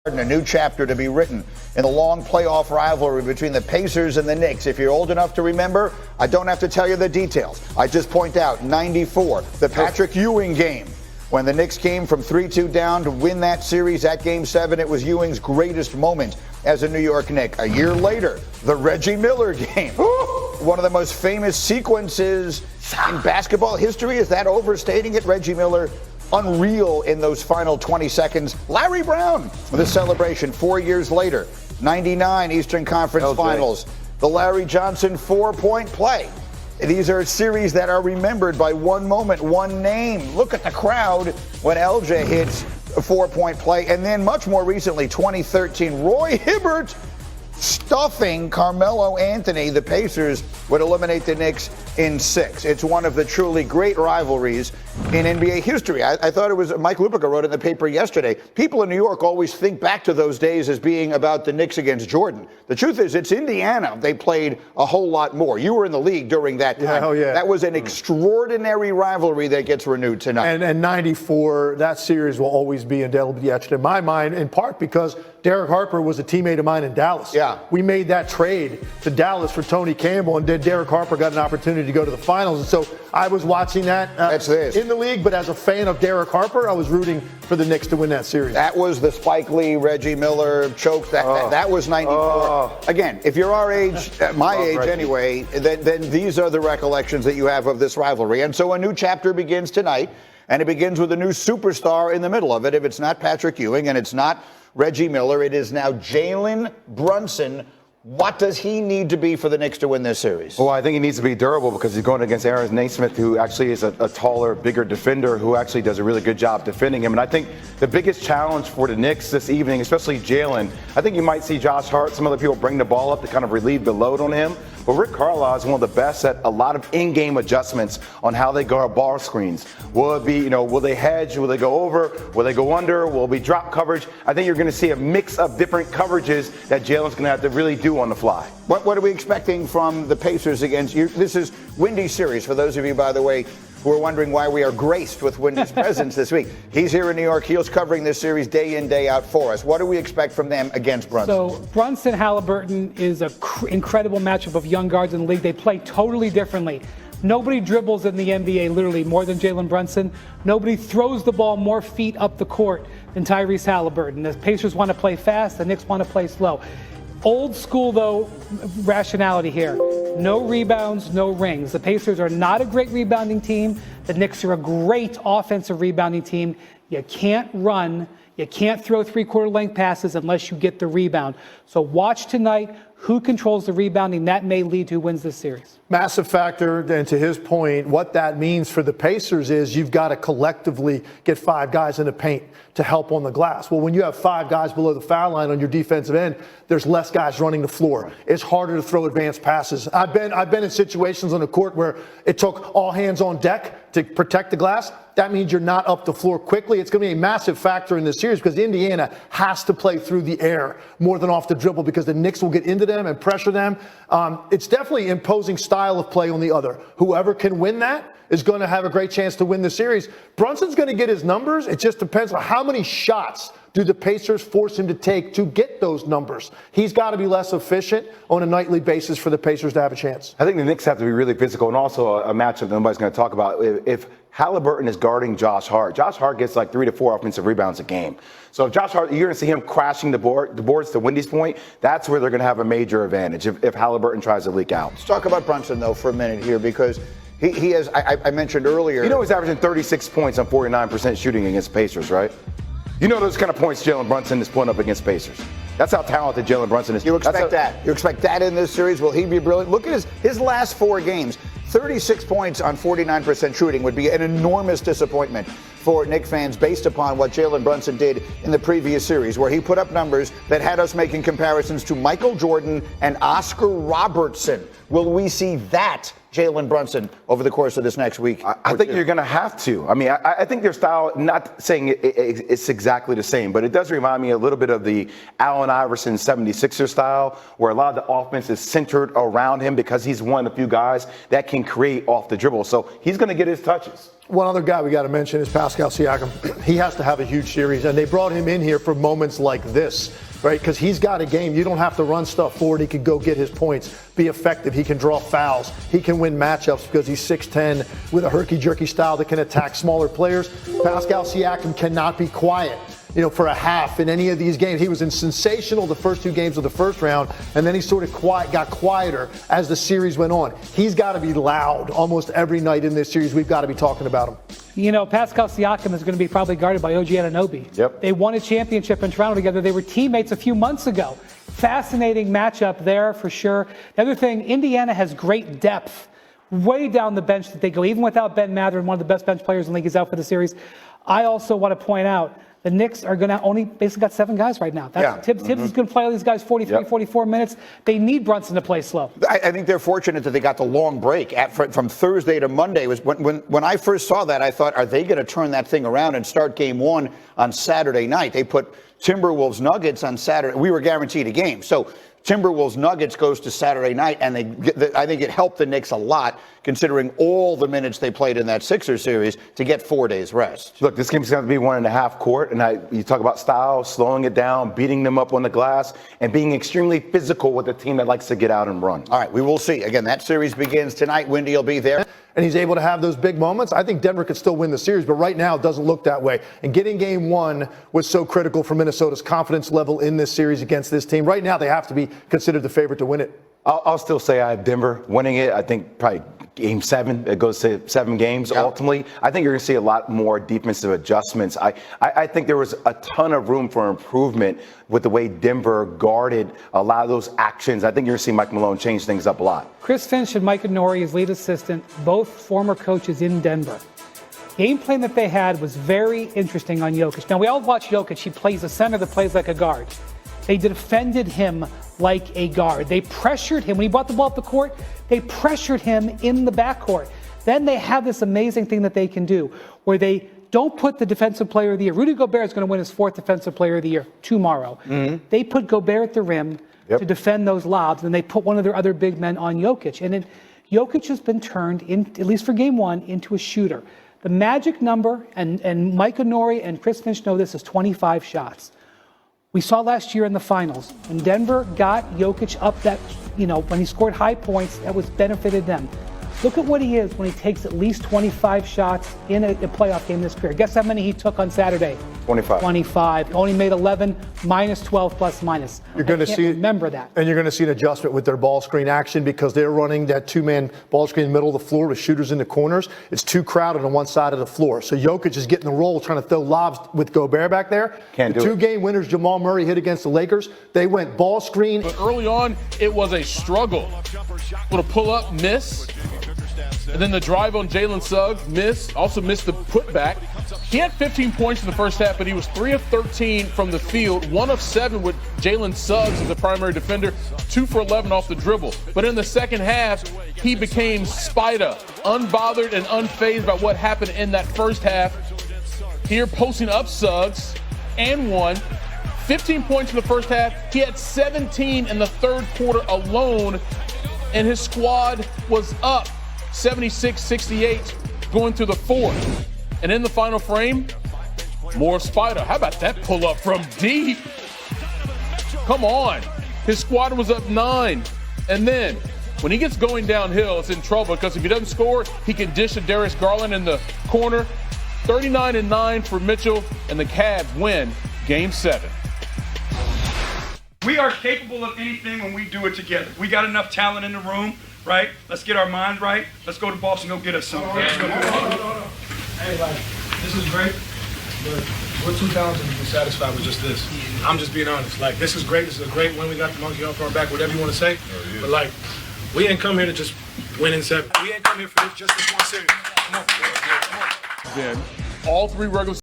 A new chapter to be written in the long playoff rivalry between the Pacers and the Knicks. If you're old enough to remember, I don't have to tell you the details. I just point out 94, the Patrick Ewing game. When the Knicks came from 3-2 down to win that series at Game 7, it was Ewing's greatest moment as a New York Knick. A year later, the Reggie Miller game. One of the most famous sequences in basketball history. Is that overstating it? Reggie Miller, unreal in those final 20 seconds. Larry Brown with a celebration 4 years later. 99 Eastern Conference Finals. The Larry Johnson 4-point play. These are series that are remembered by one moment, one name. Look at the crowd when LJ hits a 4-point play. And then much more recently, 2013, Roy Hibbert stuffing Carmelo Anthony. The Pacers would eliminate the Knicks in 6. It's one of the truly great rivalries in NBA history. I thought it was, Mike Lupica wrote in the paper yesterday, people in New York always think back to those days as being about the Knicks against Jordan. The truth is, it's Indiana. They played a whole lot more. You were in the league during that time. Yeah, oh yeah. That was an extraordinary rivalry that gets renewed tonight. And 94, that series will always be indelibly etched in my mind, in part because Derek Harper was a teammate of mine in Dallas. Yeah. We made that trade to Dallas for Tony Campbell, and then Derek Harper got an opportunity to go to the finals. And so I was watching that in the league, but as a fan of Derek Harper, I was rooting for the Knicks to win that series. That was the Spike Lee, Reggie Miller choke. That was 94. Again, if you're our age, my age Reggie. Anyway, then these are the recollections that you have of this rivalry. And so a new chapter begins tonight, and it begins with a new superstar in the middle of it. If it's not Patrick Ewing and it's not Reggie Miller, it is now Jalen Brunson. What does he need to be for the Knicks to win this series? Well, I think he needs to be durable because he's going against Aaron Naismith, who actually is a taller, bigger defender who actually does a really good job defending him. And I think the biggest challenge for the Knicks this evening, especially Jalen, I think you might see Josh Hart, some other people bring the ball up to kind of relieve the load on him. But Rick Carlisle is one of the best at a lot of in-game adjustments on how they guard ball screens. Will it be, will they hedge? Will they go over? Will they go under? Will it be drop coverage? I think you're going to see a mix of different coverages that Jalen's going to have to really do on the fly. What are we expecting from the Pacers against you? This is Windy's series. For those of you, by the way, who are wondering why we are graced with Windy's presence this week. He's here in New York. He's covering this series day in, day out for us. What do we expect from them against Brunson? So Brunson Halliburton is an incredible matchup of young guards in the league. They play totally differently. Nobody dribbles in the NBA literally more than Jalen Brunson. Nobody throws the ball more feet up the court than Tyrese Halliburton. The Pacers want to play fast. The Knicks want to play slow. Old school, though, rationality here. No rebounds, no rings. The Pacers are not a great rebounding team. The Knicks are a great offensive rebounding team. You can't run. You can't throw three-quarter length passes unless you get the rebound. So watch tonight who controls the rebounding. That may lead to who wins this series. Massive factor, and to his point, what that means for the Pacers is you've got to collectively get 5 guys in the paint to help on the glass. Well, when you have 5 guys below the foul line on your defensive end, there's less guys running the floor. It's harder to throw advanced passes. I've been in situations on the court where it took all hands on deck to protect the glass. That means you're not up the floor quickly. It's going to be a massive factor in this series because Indiana has to play through the air more than off the dribble because the Knicks will get into them and pressure them. It's definitely imposing style of play on the other. Whoever can win that is going to have a great chance to win the series. Brunson's going to get his numbers. It just depends on how many shots do the Pacers force him to take to get those numbers. He's got to be less efficient on a nightly basis for the Pacers to have a chance. I think the Knicks have to be really physical, and also a matchup that nobody's going to talk about. If Halliburton is guarding Josh Hart gets like 3 to 4 offensive rebounds a game. So if Josh Hart, you're going to see him crashing the boards to Wendy's point. That's where they're going to have a major advantage if Halliburton tries to leak out. Let's talk about Brunson, though, for a minute here because he has, I mentioned earlier. He's averaging 36 points on 49% shooting against Pacers, right? You know those kind of points Jalen Brunson is putting up against Pacers. That's how talented Jalen Brunson is. You expect that. You expect that in this series. Will he be brilliant? Look at his last 4 games. 36 points on 49% shooting would be an enormous disappointment for Knicks fans based upon what Jalen Brunson did in the previous series, where he put up numbers that had us making comparisons to Michael Jordan and Oscar Robertson. Will we see that Jalen Brunson over the course of this next week? I think you're going to have to. I mean, I think their style, not saying it's exactly the same, but it does remind me a little bit of the Allen Iverson 76er style, where a lot of the offense is centered around him because he's one of the few guys that can create off the dribble. So he's going to get his touches. One other guy we got to mention is Pascal Siakam. He has to have a huge series, and they brought him in here for moments like this, right? Because he's got a game. You don't have to run stuff forward. He can go get his points, be effective. He can draw fouls. He can win matchups because he's 6'10", with a herky-jerky style that can attack smaller players. Pascal Siakam cannot be quiet, for a half in any of these games. He was sensational the first 2 games of the first round, and then he sort of got quieter as the series went on. He's got to be loud almost every night in this series. We've got to be talking about him. Pascal Siakam is going to be probably guarded by OG Anunoby. Yep. They won a championship in Toronto together. They were teammates a few months ago. Fascinating matchup there for sure. The other thing, Indiana has great depth way down the bench that they go. Even without Ben Mathurin, one of the best bench players in the league, is out for the series. I also want to point out, the Knicks are going to only basically got 7 guys right now. Tibbs is going to play all these guys 43, 44 minutes. They need Brunson to play slow. I think they're fortunate that they got the long break from Thursday to Monday. Was when I first saw that, I thought, are they going to turn that thing around and start game 1 on Saturday night? They put Timberwolves Nuggets on Saturday. We were guaranteed a game. So Timberwolves Nuggets goes to Saturday night, and I think it helped the Knicks a lot, considering all the minutes they played in that Sixers series, to get 4 days rest. Look, this game's going to be 1.5 court, and you talk about style, slowing it down, beating them up on the glass, and being extremely physical with a team that likes to get out and run. All right, we will see. Again, that series begins tonight. Wendy will be there. And he's able to have those big moments. I think Denver could still win the series, but right now it doesn't look that way. And getting game 1 was so critical for Minnesota's confidence level in this series against this team. Right now they have to be considered the favorite to win it. I'll still say I have Denver winning it. I think probably game 7. It goes to 7 games ultimately. I think you're going to see a lot more defensive adjustments. I think there was a ton of room for improvement with the way Denver guarded a lot of those actions. I think you're going to see Mike Malone change things up a lot. Chris Finch and Mike Nori, his lead assistant, both former coaches in Denver. Game plan that they had was very interesting on Jokic. Now, we all watch Jokic. He plays a center that plays like a guard. They defended him like a guard. They pressured him. When he brought the ball up the court, they pressured him in the backcourt. Then they have this amazing thing that they can do where they don't put the defensive player of the year. Rudy Gobert is going to win his 4th defensive player of the year tomorrow. Mm-hmm. They put Gobert at the rim to defend those lobs, and they put one of their other big men on Jokic. And Jokic has been turned, at least for game 1, into a shooter. The magic number, and Mike Nori and Chris Finch know this, is 25 shots. We saw last year in the finals, when Denver got Jokic up that, when he scored high points, that was benefited them. Look at what he is when he takes at least 25 shots in a playoff game this career. Guess how many he took on Saturday? 25. 25. Only made 11, minus 12, plus minus. You're going to see, remember that. And you're going to see an adjustment with their ball screen action because they're running that 2-man ball screen in the middle of the floor with shooters in the corners. It's too crowded on one side of the floor. So Jokic is getting the roll, trying to throw lobs with Gobert back there. Can't do it. The 2-game winners Jamal Murray hit against the Lakers. They went ball screen. But early on, it was a struggle. With a pull-up, miss. And then the drive on Jalen Suggs, miss. Also missed the putback. He had 15 points in the first half, but he was 3 of 13 from the field, 1 of 7 with Jalen Suggs as the primary defender, 2 for 11 off the dribble. But in the second half, he became Spider, unbothered and unfazed by what happened in that first half. Here posting up Suggs and 1. 15 points in the first half. He had 17 in the third quarter alone, and his squad was up 76-68 going to the fourth. And in the final frame, more Spider. How about that pull up from deep? Come on. His squad was up 9. And then when he gets going downhill, it's in trouble because if he doesn't score, he can dish to Darius Garland in the corner. 39-9 for Mitchell, and the Cavs win Game 7. We are capable of anything when we do it together. We got enough talent in the room, right? Let's get our minds right. Let's go to Boston and go get us something. Hey, this is great, but we're too talented to be satisfied with just this. I'm just being honest. This is great. This is a great win. We got the monkey off our back, whatever you want to say. But, we ain't come here to just win in 7. We ain't come here for this just this one series. Come on. Then all 3 regular